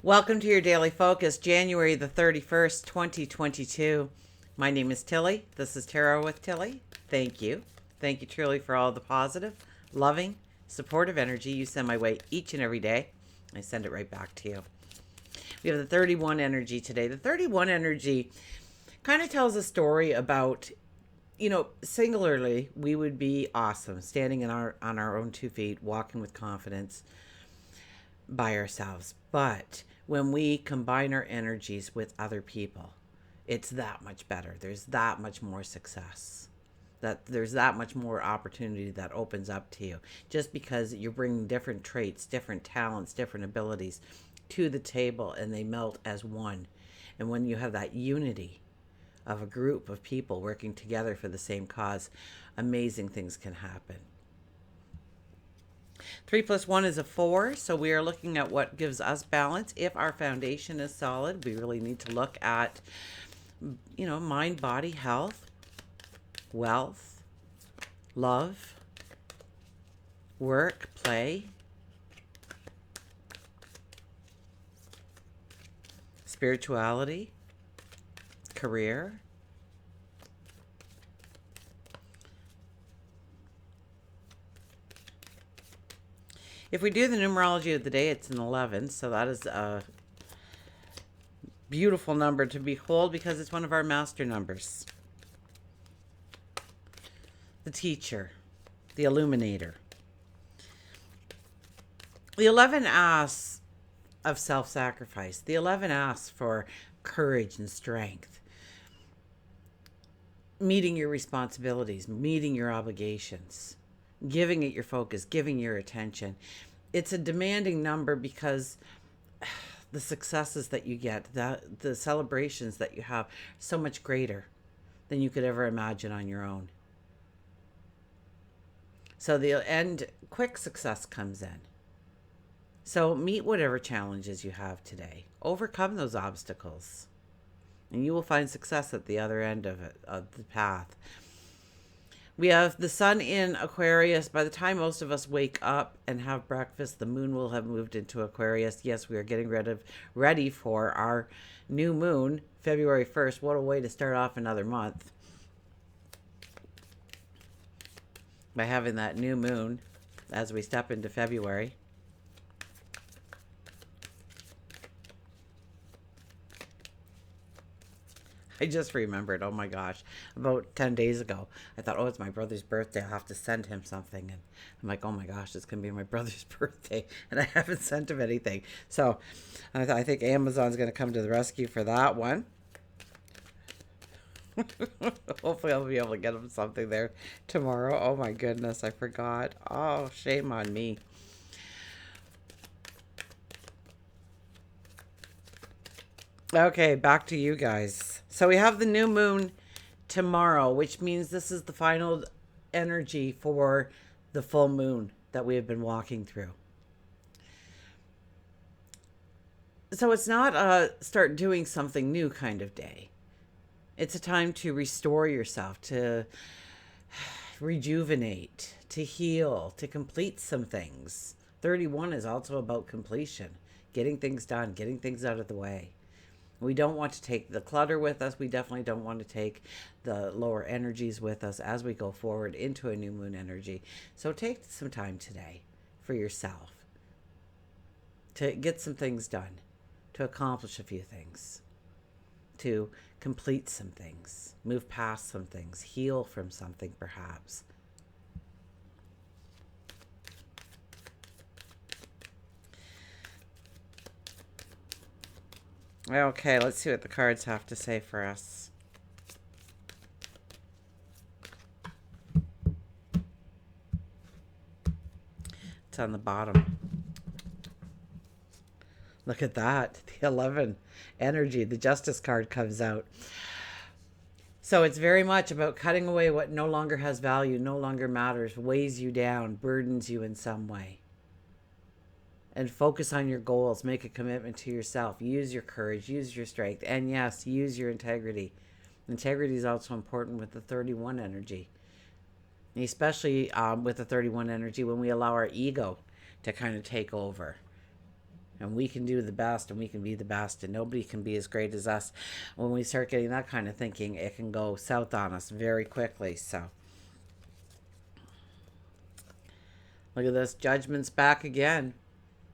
Welcome to your daily focus, January the 31st, 2022. My name is Tilly. This is Tarot with Tilly. Thank you. Thank you truly for all the positive, loving, supportive energy you send my way each and every day. I send it right back to you. We have the 31 energy today. The 31 energy kind of tells a story about, singularly, we would be awesome standing on our own 2 feet, walking with confidence by ourselves. But when we combine our energies with other people, it's that much better. There's that much more success. That there's that much more opportunity that opens up to you just because you're bringing different traits, different talents, different abilities to the table, and they melt as one. And when you have that unity of a group of people working together for the same cause, amazing things can happen. 3 plus 1 is a 4, so we are looking at what gives us balance. If our foundation is solid, we really need to look at, mind, body, health, wealth, love, work, play, spirituality, career. If we do the numerology of the day, it's an 11, so that is a beautiful number to behold because it's one of our master numbers. The teacher, the illuminator. The 11 asks of self-sacrifice. The 11 asks for courage and strength. Meeting your responsibilities, meeting your obligations, giving it your focus, giving your attention. It's a demanding number because the successes that you get, the celebrations that you have, so much greater than you could ever imagine on your own. So the end, quick success comes in. So meet whatever challenges you have today. Overcome those obstacles. And you will find success at the other end of it, of the path. We have the sun in Aquarius. By the time most of us wake up and have breakfast, the moon will have moved into Aquarius. Yes, we are getting ready for our new moon, February 1st. What a way to start off another month. By having that new moon as we step into February. I just remembered, oh my gosh, about 10 days ago, I thought, oh, it's my brother's birthday. I'll have to send him something. And I'm like, oh my gosh, it's going to be my brother's birthday. And I haven't sent him anything. So I think Amazon's going to come to the rescue for that one. Hopefully I'll be able to get him something there tomorrow. Oh my goodness, I forgot. Oh, shame on me. Okay, back to you guys. So we have the new moon tomorrow, which means this is the final energy for the full moon that we have been walking through. So it's not a start doing something new kind of day. It's a time to restore yourself, to rejuvenate, to heal, to complete some things. 31 is also about completion, getting things done, getting things out of the way. We don't want to take the clutter with us. We definitely don't want to take the lower energies with us as we go forward into a new moon energy. So take some time today for yourself to get some things done, to accomplish a few things, to complete some things, move past some things, heal from something perhaps. Okay, let's see what the cards have to say for us. It's on the bottom. Look at that. The 11 energy, the Justice card comes out. So it's very much about cutting away what no longer has value, no longer matters, weighs you down, burdens you in some way. And focus on your goals. Make a commitment to yourself. Use your courage. Use your strength. And yes, use your integrity. Integrity is also important with the 31 energy. Especially with the 31 energy when we allow our ego to kind of take over. And we can do the best, and we can be the best, and nobody can be as great as us. When we start getting that kind of thinking, it can go south on us very quickly. So look at this. Judgment's back again.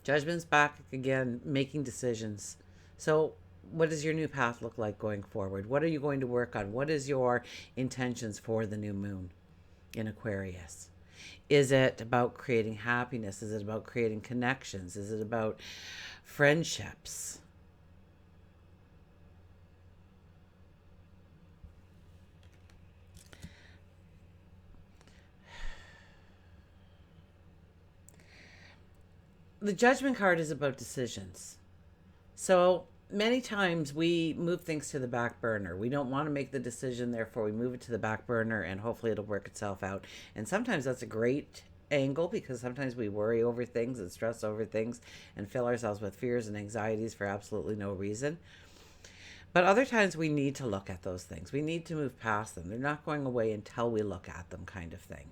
Judgment's back again, making decisions. So what does your new path look like going forward? What are you going to work on? What is your intentions for the new moon in Aquarius? Is it about creating happiness? Is it about creating connections? Is it about friendships? The Judgment card is about decisions. So many times we move things to the back burner. We don't want to make the decision, therefore we move it to the back burner, and hopefully it'll work itself out. And sometimes that's a great angle, because sometimes we worry over things and stress over things and fill ourselves with fears and anxieties for absolutely no reason. But other times we need to look at those things. We need to move past them. They're not going away until we look at them, kind of thing.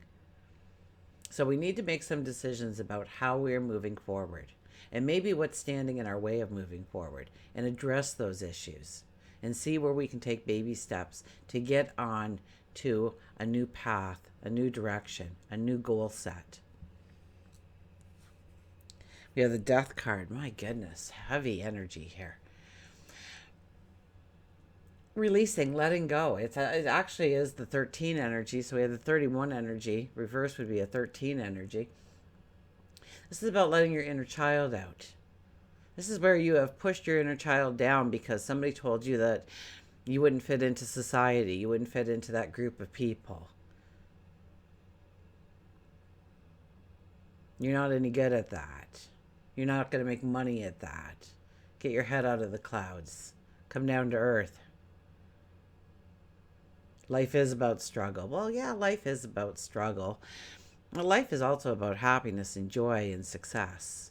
So we need to make some decisions about how we're moving forward, and maybe what's standing in our way of moving forward, and address those issues and see where we can take baby steps to get on to a new path, a new direction, a new goal set. We have the Death card. My goodness, heavy energy here. Releasing, letting go. It actually is the 13 energy. So we have the 31 energy. Reverse would be a 13 energy. This is about letting your inner child out. This is where you have pushed your inner child down because somebody told you that you wouldn't fit into society. You wouldn't fit into that group of people. You're not any good at that. You're not going to make money at that. Get your head out of the clouds. Come down to earth. Life is about struggle. Well, yeah, life is about struggle. Life is also about happiness and joy and success.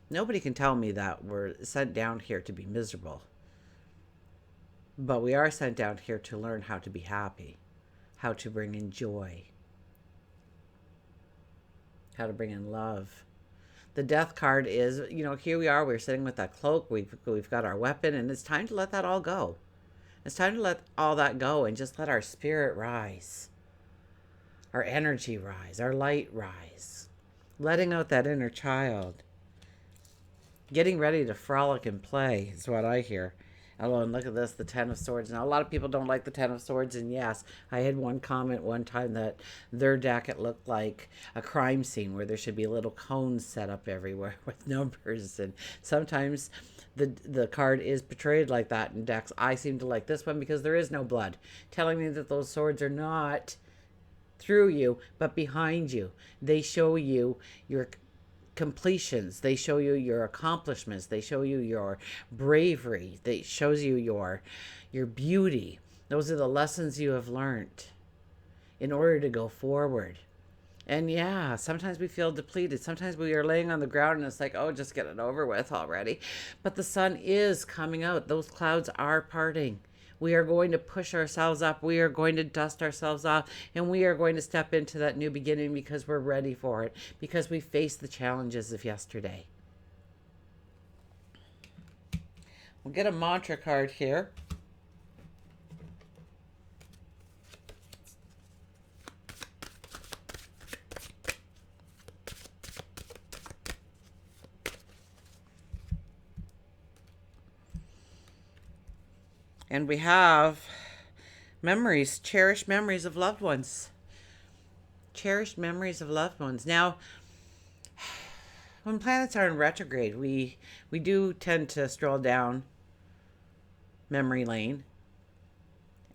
Nobody can tell me that we're sent down here to be miserable. But we are sent down here to learn how to be happy, how to bring in joy, how to bring in love. The Death card is, here we are, we're sitting with that cloak, we've got our weapon, and it's time to let that all go. It's time to let all that go and just let our spirit rise, our energy rise, our light rise, letting out that inner child, getting ready to frolic and play is what I hear. Oh, and look at this, the Ten of Swords. Now, a lot of people don't like the Ten of Swords, and yes, I had one comment one time that their deck, it looked like a crime scene where there should be little cones set up everywhere with numbers, and sometimes the card is portrayed like that in decks. I seem to like this one because there is no blood, telling me that those swords are not through you, but behind you. They show you your completions, they show you your accomplishments, they show you your bravery, they shows you your beauty. Those are the lessons you have learned in order to go forward. And yeah, sometimes we feel depleted. Sometimes we are laying on the ground and it's like, oh, just get it over with already. But the sun is coming out. Those clouds are parting. We are going to push ourselves up. We are going to dust ourselves off. And we are going to step into that new beginning because we're ready for it. Because we faced the challenges of yesterday. We'll get a mantra card here. And we have memories, cherished memories of loved ones. Cherished memories of loved ones. Now, when planets are in retrograde, we do tend to stroll down memory lane.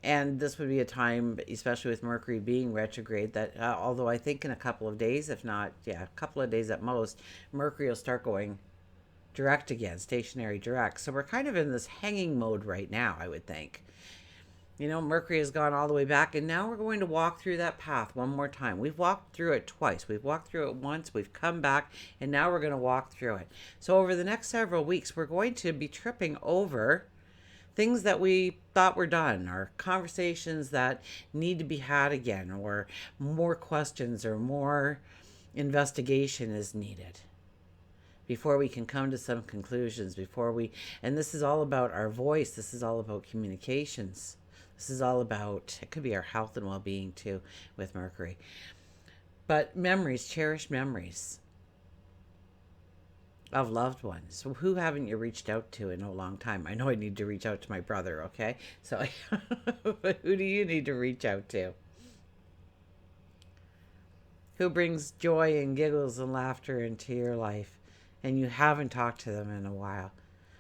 And this would be a time, especially with Mercury being retrograde, that although I think in a couple of days, if not, a couple of days at most, Mercury will start going direct again, stationary direct. So we're kind of in this hanging mode right now, I would think. Mercury has gone all the way back, and now we're going to walk through that path one more time. We've walked through it twice. We've walked through it once, we've come back, and now we're going to walk through it. So over the next several weeks, we're going to be tripping over things that we thought were done, or conversations that need to be had again, or more questions or more investigation is needed. before we can come to some conclusions, and this is all about our voice. This is all about communications. This is all about, it could be our health and well-being too with Mercury. But memories, cherished memories of loved ones. So who haven't you reached out to in a long time? I know I need to reach out to my brother, okay? So who do you need to reach out to? Who brings joy and giggles and laughter into your life and you haven't talked to them in a while?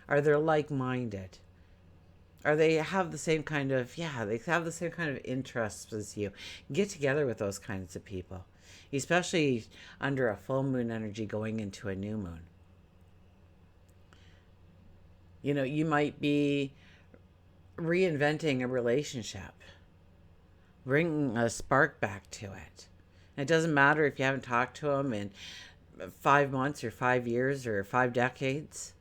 Are they like-minded? Are they have the same kind of, they have the same kind of interests as you? Get together with those kinds of people, especially under a full moon energy going into a new moon. You know, you might be reinventing a relationship, bringing a spark back to it. It doesn't matter if you haven't talked to them in 5 months or 5 years or 5 decades.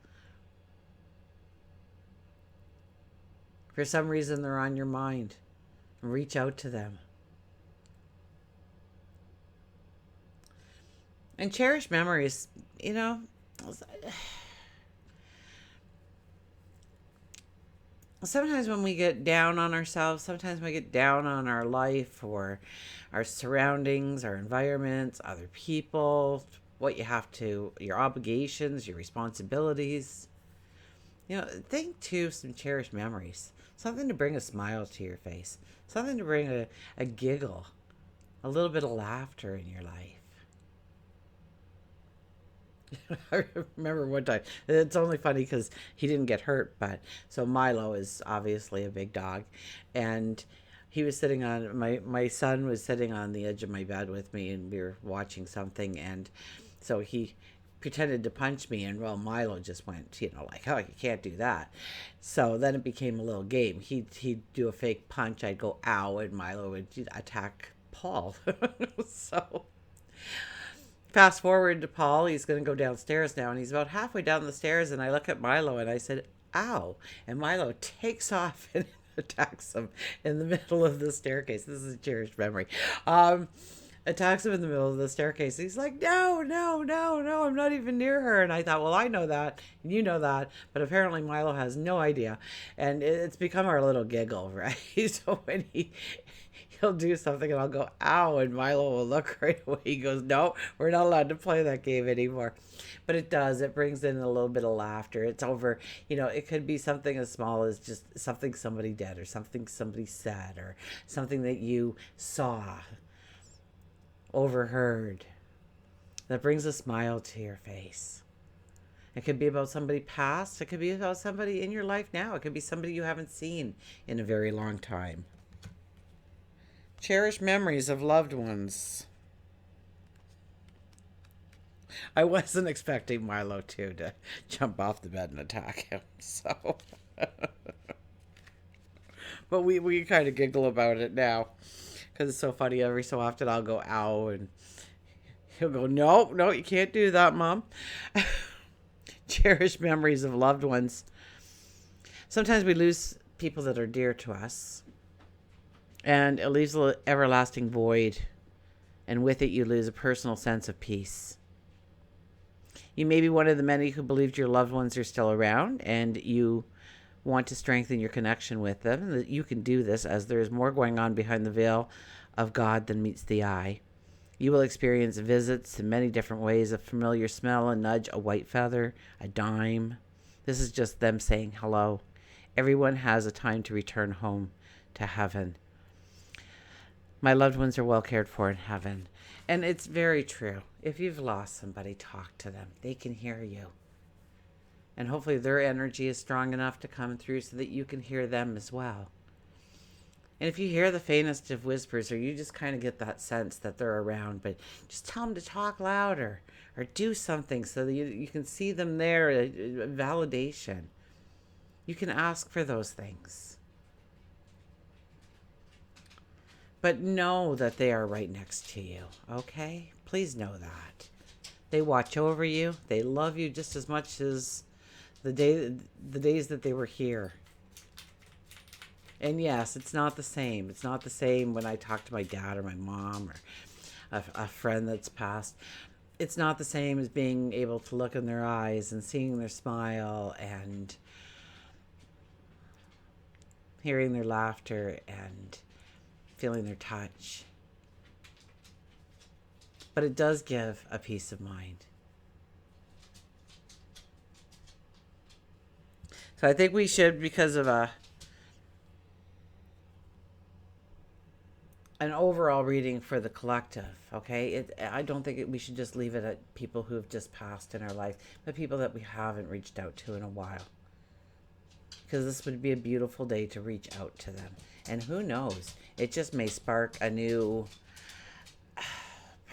For some reason, they're on your mind. Reach out to them. And cherish memories, you know, sometimes when we get down on ourselves, sometimes we get down on our life or our surroundings, our environments, other people, what you have to, your obligations, your responsibilities. You know, think to some cherished memories. Something to bring a smile to your face. Something to bring a giggle. A little bit of laughter in your life. I remember one time, it's only funny because he didn't get hurt, but so Milo is obviously a big dog, and he was sitting on, my son was sitting on the edge of my bed with me, and we were watching something, and so he pretended to punch me, and well, Milo just went, you know, like, oh, you can't do that. So then it became a little game. He'd do a fake punch, I'd go ow, and Milo would attack Paul. So fast forward to Paul. He's going to go downstairs now, and he's about halfway down the stairs, and I look at Milo and I said, ow, and Milo takes off and attacks him in the middle of the staircase. This is a cherished memory. Attacks him in the middle of the staircase. He's like, no, no, no, no, I'm not even near her. And I thought, well, I know that, and you know that, but apparently Milo has no idea, and it's become our little giggle, right? So when he'll do something and I'll go, ow, and Milo will look right away. He goes, no, we're not allowed to play that game anymore. But it does. It brings in a little bit of laughter. It's over, you know, it could be something as small as just something somebody did or something somebody said or something that you saw, overheard, that brings a smile to your face. It could be about somebody past. It could be about somebody in your life now. It could be somebody you haven't seen in a very long time. Cherish memories of loved ones. I wasn't expecting Milo too to jump off the bed and attack him. So, but we kind of giggle about it now because it's so funny. Every so often I'll go ow, and he'll go, no, no, you can't do that, Mom. Cherish memories of loved ones. Sometimes we lose people that are dear to us, and it leaves an everlasting void, and with it you lose a personal sense of peace. You may be one of the many who believed your loved ones are still around, and you want to strengthen your connection with them, and that you can do this as there is more going on behind the veil of God than meets the eye. You will experience visits in many different ways: a familiar smell, a nudge, a white feather, a dime. This is just them saying hello. Everyone has a time to return home to heaven. My loved ones are well cared for in heaven. And it's very true. If you've lost somebody, talk to them. They can hear you. And hopefully their energy is strong enough to come through so that you can hear them as well. And if you hear the faintest of whispers, or you just kind of get that sense that they're around, but just tell them to talk louder or do something so that you can see them there, a validation. You can ask for those things. But know that they are right next to you, okay? Please know that. They watch over you. They love you just as much as the days that they were here. And yes, it's not the same. It's not the same when I talk to my dad or my mom or a friend that's passed. it's not the same as being able to look in their eyes and seeing their smile and hearing their laughter and feeling their touch. But it does give a peace of mind. So I think we should, because of an overall reading for the collective, okay? I don't think we should just leave it at people who have just passed in our life, but people that we haven't reached out to in a while. Because this would be a beautiful day to reach out to them. And who knows, it just may spark a new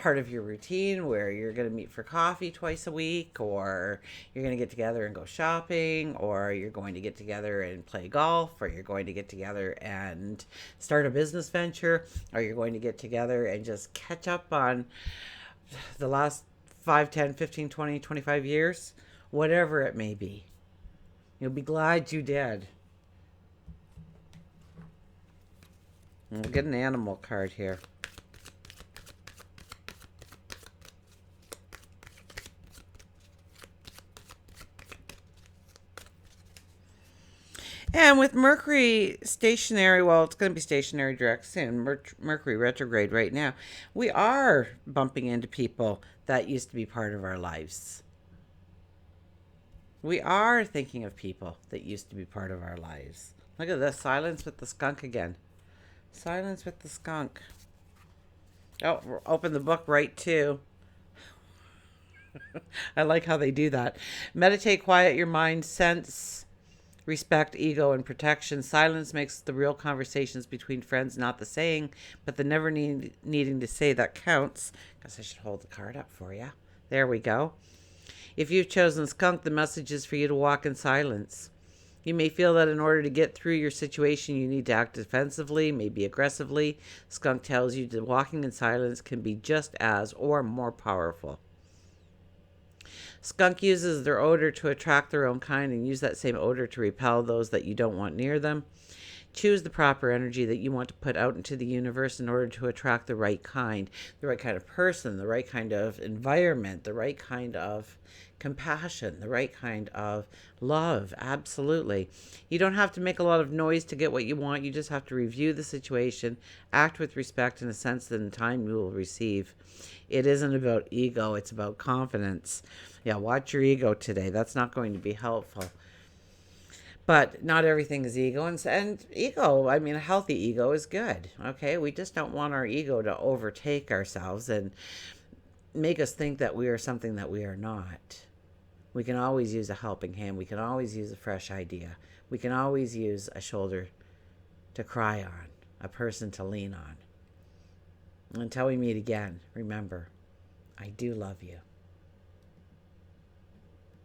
part of your routine where you're going to meet for coffee twice a week, or you're going to get together and go shopping, or you're going to get together and play golf, or you're going to get together and start a business venture, or you're going to get together and just catch up on the last 5, 10, 15, 20, 25 years, whatever it may be. You'll be glad you did. We'll get an animal card here. And with Mercury stationary, well, it's going to be stationary direct soon, Mercury retrograde right now, we are bumping into people that used to be part of our lives. We are thinking of people that used to be part of our lives. Look at this, silence with the skunk again. Silence with the skunk. Oh, open the book right too. I like how they do that. Meditate, quiet your mind, sense, respect, ego, and protection. Silence makes the real conversations between friends not the saying, but the never needing to say that counts. Guess I should hold the card up for you. There we go. If you've chosen skunk, the message is for you to walk in silence. You may feel that in order to get through your situation, you need to act defensively, maybe aggressively. Skunk tells you that walking in silence can be just as or more powerful. Skunk uses their odor to attract their own kind and use that same odor to repel those that you don't want near them. Choose the proper energy that you want to put out into the universe in order to attract the right kind of person, the right kind of environment, the right kind of compassion, the right kind of love. Absolutely. You don't have to make a lot of noise to get what you want. You just have to review the situation, act with respect and a sense that in time you will receive. It isn't about ego, it's about confidence. Yeah, watch your ego today. That's not going to be helpful. But not everything is ego. And ego, I mean, a healthy ego is good. Okay? We just don't want our ego to overtake ourselves and make us think that we are something that we are not. We can always use a helping hand. We can always use a fresh idea. We can always use a shoulder to cry on, a person to lean on. Until we meet again, remember, I do love you.